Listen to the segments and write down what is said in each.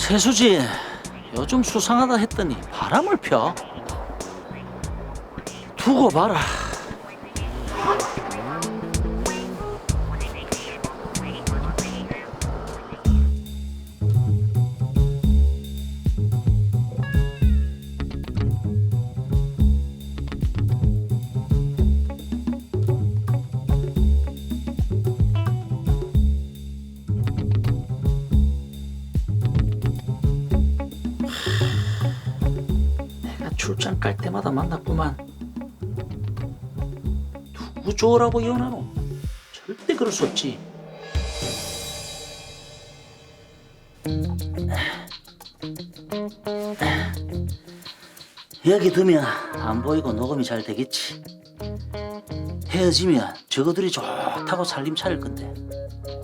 세수지, 요즘 수상하다 했더니 바람을 펴. 두고 봐라. 내가 출장 갈 때마다 만났구만. 누구 좋으라고 이혼하노? 절대 그럴 수 없지. 여기 두면 안 보이고 녹음이 잘 되겠지. 헤어지면 저거들이 좋다고 살림 차릴 건데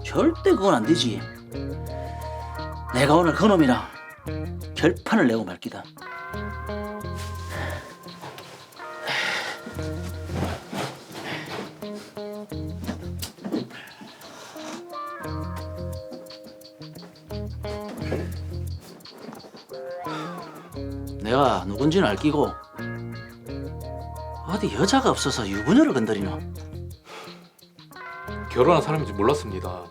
절대 그건 안 되지. 내가 오늘 그놈이랑 결판을 내고 말 기다. 내가 누군지는 알 끼고 어디 여자가 없어서 유부녀를 건드리노? 결혼한 사람인지 몰랐습니다.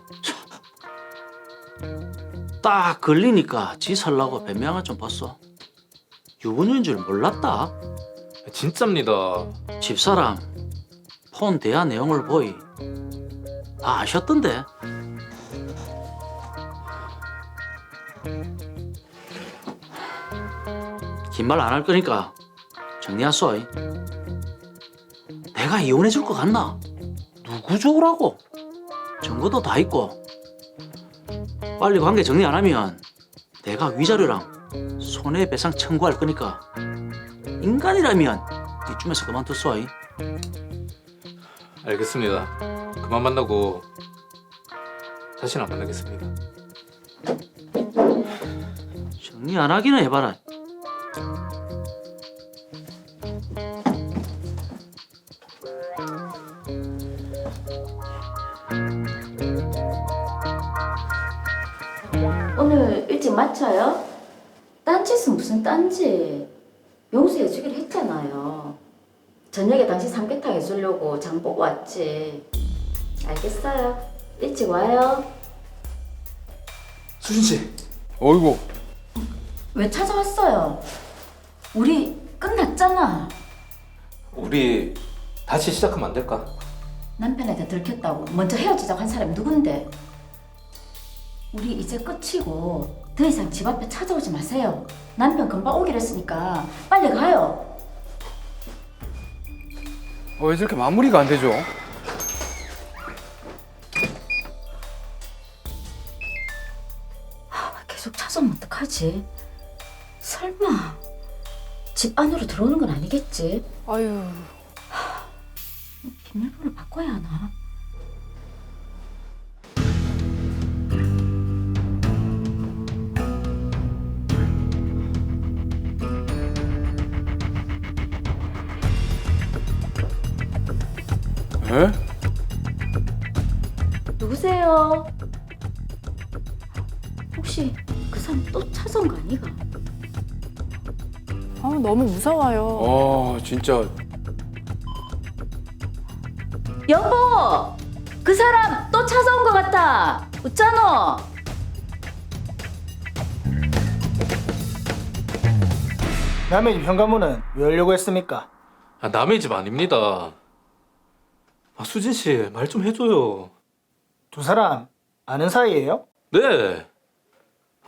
딱 걸리니까 지 살라고 변명을 좀 봤어. 유부녀인 줄 몰랐다. 진짜입니다. 집사람 폰 대화 내용을 보이 다 아셨던데. 긴 말 안 할 거니까 정리하소. 내가 이혼해 줄 것 같나? 누구 좋으라고? 증거도 다 있고. 빨리 관계 정리 안 하면 내가 위자료랑 손해배상 청구할 거니까 인간이라면 이쯤에서 그만뒀어. 알겠습니다. 그만 만나고 다시는 안 만나겠습니다. 정리 안 하기는 해봐라. 오늘 일찍 마쳐요? 딴짓은 무슨 딴짓? 용서해주기로 했잖아요. 저녁에 당신 삼계탕 해주려고 장 보고 왔지. 알겠어요. 일찍 와요. 수진 씨. 어이구. 왜 찾아왔어요? 우리 끝났잖아. 우리 다시 시작하면 안 될까? 남편한테 들켰다고 먼저 헤어지자고 한 사람이 누군데? 우리 이제 끝이고 더 이상 집 앞에 찾아오지 마세요. 남편 금방 오기로 했으니까 빨리 가요. 왜 저렇게 마무리가 안 되죠? 계속 찾아오면 어떡하지? 설마 집 안으로 들어오는 건 아니겠지? 아유, 비밀번호 바꿔야 하나? 에? 누구세요? 혹시 그 사람 또 찾아온 거 아니가? 너무 무서워요. 진짜. 여보! 그 사람 또 찾아온 것 같아! 웃잖아! 남의 집 현관문은 왜 열려고 했습니까? 남의 집 아닙니다. 수진 씨 말 좀 해줘요. 두 사람 아는 사이예요? 네.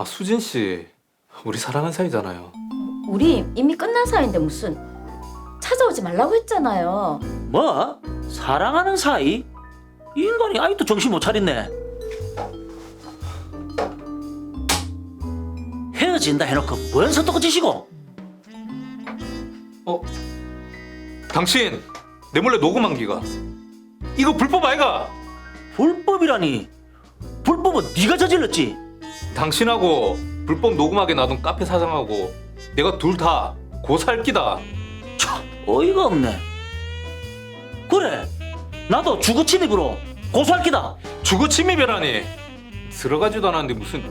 수진 씨 우리 사랑하는 사이잖아요. 우리 이미 끝난 사이인데 무슨 찾아오지 말라고 했잖아요. 뭐? 사랑하는 사이? 이 인간이 아직도 정신 못 차렸네. 헤어진다 해놓고 뭔 서떡거지시고? 당신 내 몰래 녹음한 기가 이거 불법 아이가? 불법이라니. 불법은 네가 저질렀지. 당신하고 불법 녹음하게 놔둔 카페 사장하고 내가 둘 다 고살기다. 참 어이가 없네. 그래, 나도 주거 침입으로 고소할 기다. 주거 침입이라니. 들어가지도 않았는데 무슨.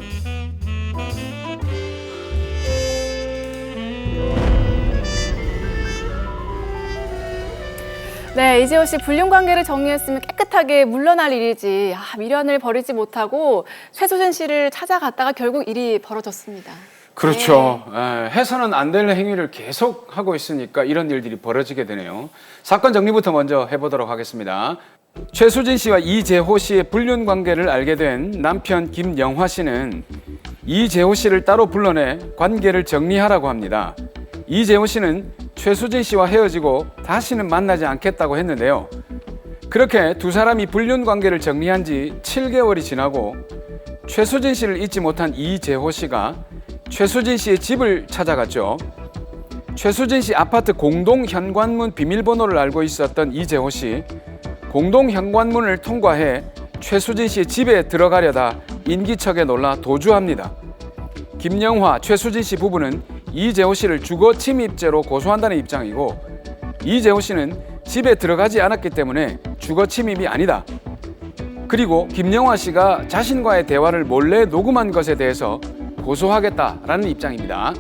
네, 이재호 씨 불륜 관계를 정리했으면 깨끗하게 물러날 일이지. 미련을 버리지 못하고 최수진 씨를 찾아갔다가 결국 일이 벌어졌습니다. 그렇죠. 해서는 안 될 행위를 계속 하고 있으니까 이런 일들이 벌어지게 되네요. 사건 정리부터 먼저 해보도록 하겠습니다. 최수진 씨와 이재호 씨의 불륜 관계를 알게 된 남편 김영화 씨는 이재호 씨를 따로 불러내 관계를 정리하라고 합니다. 이재호 씨는 최수진 씨와 헤어지고 다시는 만나지 않겠다고 했는데요. 그렇게 두 사람이 불륜 관계를 정리한 지 7개월이 지나고 최수진 씨를 잊지 못한 이재호 씨가 최수진 씨의 집을 찾아갔죠. 최수진 씨 아파트 공동 현관문 비밀번호를 알고 있었던 이재호 씨, 공동 현관문을 통과해 최수진 씨의 집에 들어가려다 인기척에 놀라 도주합니다. 김영화, 최수진 씨 부부는 이재호 씨를 주거 침입죄로 고소한다는 입장이고, 이재호 씨는 집에 들어가지 않았기 때문에 주거 침입이 아니다. 그리고 김영화 씨가 자신과의 대화를 몰래 녹음한 것에 대해서 고소하겠다라는 입장입니다.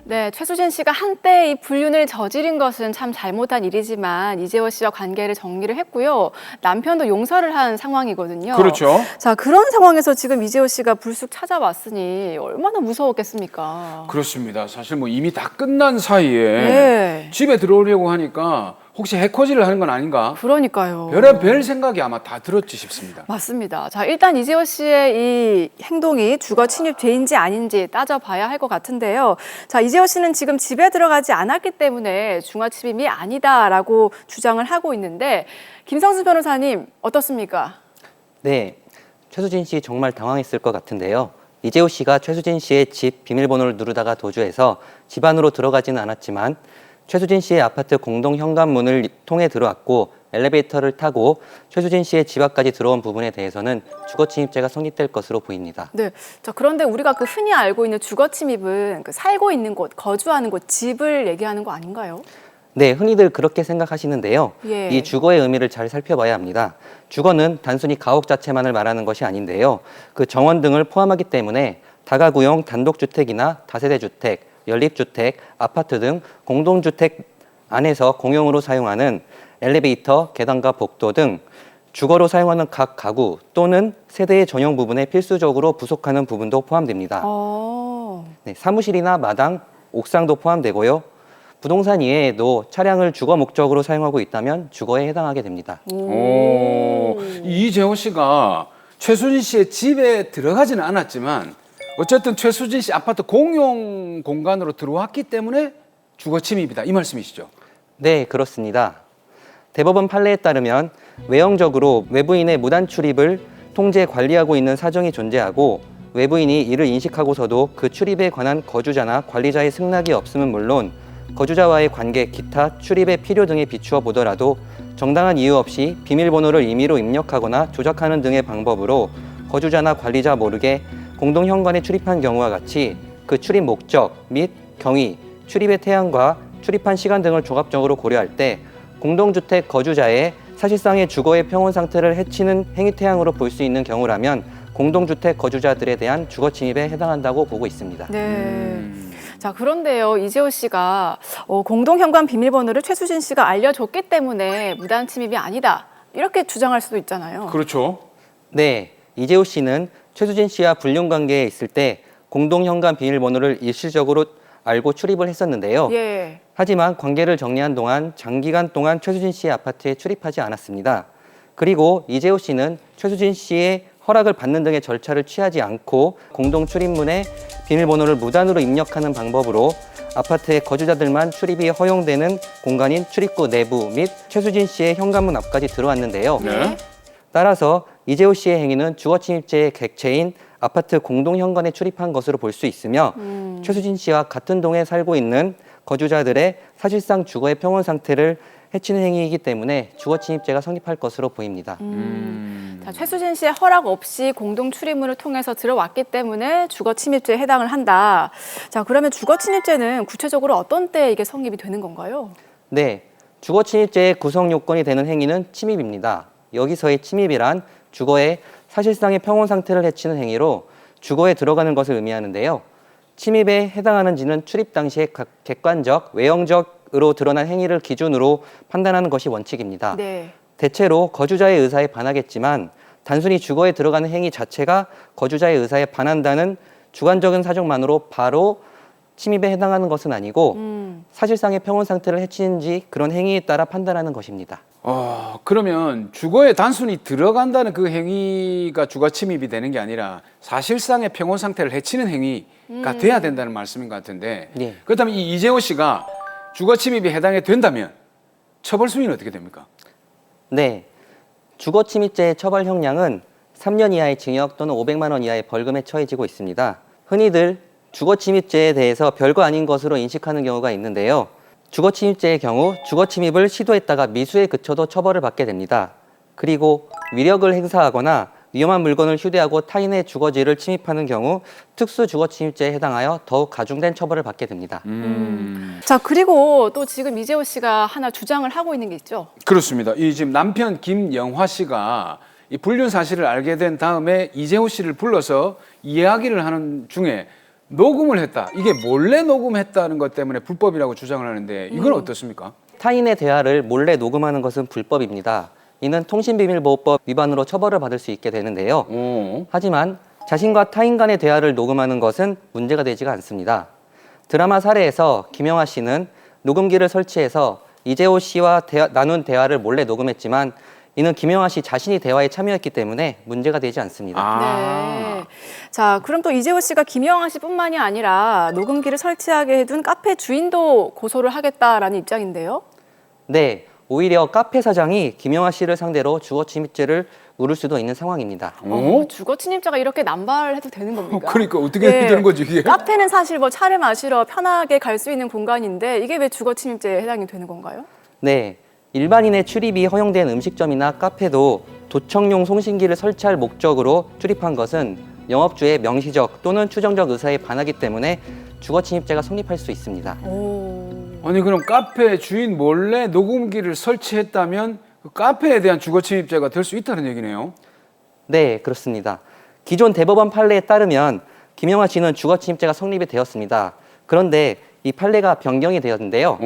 네, 최수진 씨가 한때 이 불륜을 저지른 것은 참 잘못한 일이지만 이재호 씨와 관계를 정리를 했고요. 남편도 용서를 한 상황이거든요. 그렇죠. 자, 그런 상황에서 지금 이재호 씨가 불쑥 찾아왔으니 얼마나 무서웠겠습니까? 그렇습니다. 사실 뭐 이미 다 끝난 사이에 네. 집에 들어오려고 하니까 혹시 해코지를 하는 건 아닌가? 그러니까요. 별의별 생각이 아마 다 들었지 싶습니다. 맞습니다. 자, 일단 이재호 씨의 이 행동이 주거 침입죄인지 아닌지 따져봐야 할 것 같은데요. 자, 이재호 씨는 지금 집에 들어가지 않았기 때문에 중화 침입이 아니다라고 주장을 하고 있는데 김성수 변호사님 어떻습니까? 네, 최수진 씨 정말 당황했을 것 같은데요. 이재호 씨가 최수진 씨의 집 비밀번호를 누르다가 도주해서 집 안으로 들어가지는 않았지만 최수진 씨의 아파트 공동 현관문을 통해 들어왔고 엘리베이터를 타고 최수진 씨의 집 앞까지 들어온 부분에 대해서는 주거침입죄가 성립될 것으로 보입니다. 네. 자, 그런데 우리가 그 흔히 알고 있는 주거 침입은 그 살고 있는 곳, 거주하는 곳, 집을 얘기하는 거 아닌가요? 네, 흔히들 그렇게 생각하시는데요. 예. 이 주거의 의미를 잘 살펴봐야 합니다. 주거는 단순히 가옥 자체만을 말하는 것이 아닌데요. 그 정원 등을 포함하기 때문에 다가구용 단독주택이나 다세대 주택, 연립주택, 아파트 등 공동주택 안에서 공용으로 사용하는 엘리베이터, 계단과 복도 등 주거로 사용하는 각 가구 또는 세대의 전용 부분에 필수적으로 부속하는 부분도 포함됩니다. 네, 사무실이나 마당, 옥상도 포함되고요. 부동산 이외에도 차량을 주거 목적으로 사용하고 있다면 주거에 해당하게 됩니다. 이재호 씨가 최수진 씨의 집에 들어가지는 않았지만 어쨌든 최수진 씨 아파트 공용 공간으로 들어왔기 때문에 주거 침입이다, 이 말씀이시죠? 네, 그렇습니다. 대법원 판례에 따르면 외형적으로 외부인의 무단 출입을 통제 관리하고 있는 사정이 존재하고 외부인이 이를 인식하고서도 그 출입에 관한 거주자나 관리자의 승낙이 없음은 물론 거주자와의 관계, 기타 출입의 필요 등에 비추어 보더라도 정당한 이유 없이 비밀번호를 임의로 입력하거나 조작하는 등의 방법으로 거주자나 관리자 모르게 공동 현관에 출입한 경우와 같이 그 출입 목적 및 경위, 출입의 태양과 출입한 시간 등을 종합적으로 고려할 때 공동주택 거주자의 사실상의 주거의 평온 상태를 해치는 행위 태양으로 볼 수 있는 경우라면 공동주택 거주자들에 대한 주거 침입에 해당한다고 보고 있습니다. 네. 자, 그런데요, 이재호 씨가 공동 현관 비밀번호를 최수진 씨가 알려줬기 때문에 무단 침입이 아니다, 이렇게 주장할 수도 있잖아요. 그렇죠. 네, 이재호 씨는 최수진 씨와 불륜 관계에 있을 때 공동 현관 비밀번호를 일시적으로 알고 출입을 했었는데요. 예. 하지만 관계를 정리한 동안 장기간 동안 최수진 씨의 아파트에 출입하지 않았습니다. 그리고 이재호 씨는 최수진 씨의 허락을 받는 등의 절차를 취하지 않고 공동 출입문에 비밀번호를 무단으로 입력하는 방법으로 아파트의 거주자들만 출입이 허용되는 공간인 출입구 내부 및 최수진 씨의 현관문 앞까지 들어왔는데요. 네. 따라서 이재호 씨의 행위는 주거침입죄의 객체인 아파트 공동 현관에 출입한 것으로 볼 수 있으며 최수진 씨와 같은 동에 살고 있는 거주자들의 사실상 주거의 평온 상태를 해치는 행위이기 때문에 주거침입죄가 성립할 것으로 보입니다. 자, 최수진 씨의 허락 없이 공동 출입문을 통해서 들어왔기 때문에 주거 침입죄에 해당을 한다. 자, 그러면 주거 침입죄는 구체적으로 어떤 때 이게 성립이 되는 건가요? 네, 주거침입죄의 구성 요건이 되는 행위는 침입입니다. 여기서의 침입이란 주거의 사실상의 평온 상태를 해치는 행위로 주거에 들어가는 것을 의미하는데요. 침입에 해당하는지는 출입 당시의 객관적, 외형적 인위적으로 드러난 행위를 기준으로 판단하는 것이 원칙입니다. 네. 대체로 거주자의 의사에 반하겠지만 단순히 주거에 들어가는 행위 자체가 거주자의 의사에 반한다는 주관적인 사정만으로 바로 침입에 해당하는 것은 아니고 사실상의 평온 상태를 해치는지 그런 행위에 따라 판단하는 것입니다. 그러면 주거에 단순히 들어간다는 그 행위가 주거 침입이 되는 게 아니라 사실상의 평온 상태를 해치는 행위가 돼야 된다는 말씀인 것 같은데 네. 그렇다면 이 이재호 씨가 주거 침입이 해당이 된다면 처벌 수위는 어떻게 됩니까? 네, 주거 침입죄의 처벌 형량은 3년 이하의 징역 또는 500만 원 이하의 벌금에 처해지고 있습니다. 흔히들 주거 침입죄에 대해서 별거 아닌 것으로 인식하는 경우가 있는데요. 주거 침입죄의 경우 주거 침입을 시도했다가 미수에 그쳐도 처벌을 받게 됩니다. 그리고 위력을 행사하거나 위험한 물건을 휴대하고 타인의 주거지를 침입하는 경우 특수 주거 침입죄에 해당하여 더욱 가중된 처벌을 받게 됩니다. 자, 그리고 또 지금 이재호 씨가 하나 주장을 하고 있는 게 있죠. 그렇습니다. 이 지금 남편 김영화 씨가 이 불륜 사실을 알게 된 다음에 이재호 씨를 불러서 이야기를 하는 중에 녹음을 했다. 이게 몰래 녹음했다는 것 때문에 불법이라고 주장을 하는데 이건 어떻습니까? 타인의 대화를 몰래 녹음하는 것은 불법입니다. 이는 통신비밀보호법 위반으로 처벌을 받을 수 있게 되는데요. 하지만 자신과 타인 간의 대화를 녹음하는 것은 문제가 되지가 않습니다. 드라마 사례에서 김영하 씨는 녹음기를 설치해서 이재호 씨와 나눈 대화를 몰래 녹음했지만 이는 김영하 씨 자신이 대화에 참여했기 때문에 문제가 되지 않습니다. 네. 자, 그럼 또 이재호 씨가 김영하 씨뿐만이 아니라 녹음기를 설치하게 해둔 카페 주인도 고소를 하겠다라는 입장인데요. 네, 오히려 카페 사장이 김영하 씨를 상대로 주거 침입죄를 물을 수도 있는 상황입니다. 주거 침입자가 이렇게 남발해도 되는 겁니까? 그러니까 어떻게 되는 거지 이게? 카페는 사실 뭐 차를 마시러 편하게 갈 수 있는 공간인데 이게 왜 주거 침입죄에 해당이 되는 건가요? 네, 일반인의 출입이 허용된 음식점이나 카페도 도청용 송신기를 설치할 목적으로 출입한 것은 영업주의 명시적 또는 추정적 의사에 반하기 때문에 주거 침입죄가 성립할 수 있습니다. 아니 그럼 카페 주인 몰래 녹음기를 설치했다면 그 카페에 대한 주거 침입죄가 될 수 있다는 얘기네요. 네, 그렇습니다. 기존 대법원 판례에 따르면 김영하 씨는 주거 침입죄가 성립이 되었습니다. 그런데 이 판례가 변경이 되었는데요.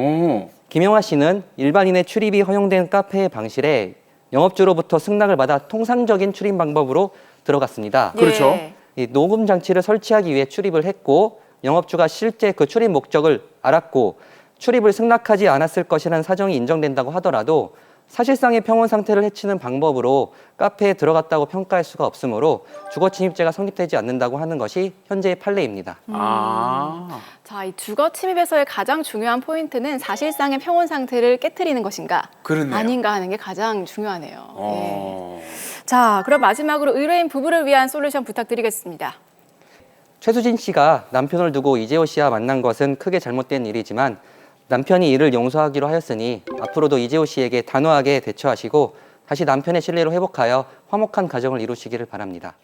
김영하 씨는 일반인의 출입이 허용된 카페의 방실에 영업주로부터 승낙을 받아 통상적인 출입 방법으로 들어갔습니다. 그렇죠. 이 녹음 장치를 설치하기 위해 출입을 했고 영업주가 실제 그 출입 목적을 알았고 출입을 승낙하지 않았을 것이라는 사정이 인정된다고 하더라도 사실상의 평온 상태를 해치는 방법으로 카페에 들어갔다고 평가할 수가 없으므로 주거 침입죄가 성립되지 않는다고 하는 것이 현재의 판례입니다. 자, 이 주거 침입에서의 가장 중요한 포인트는 사실상의 평온 상태를 깨트리는 것인가 그렇네요. 아닌가 하는 게 가장 중요하네요. 예. 자, 그럼 마지막으로 의뢰인 부부를 위한 솔루션 부탁드리겠습니다. 최수진 씨가 남편을 두고 이재호 씨와 만난 것은 크게 잘못된 일이지만 남편이 이를 용서하기로 하였으니 앞으로도 이재호 씨에게 단호하게 대처하시고 다시 남편의 신뢰를 회복하여 화목한 가정을 이루시기를 바랍니다.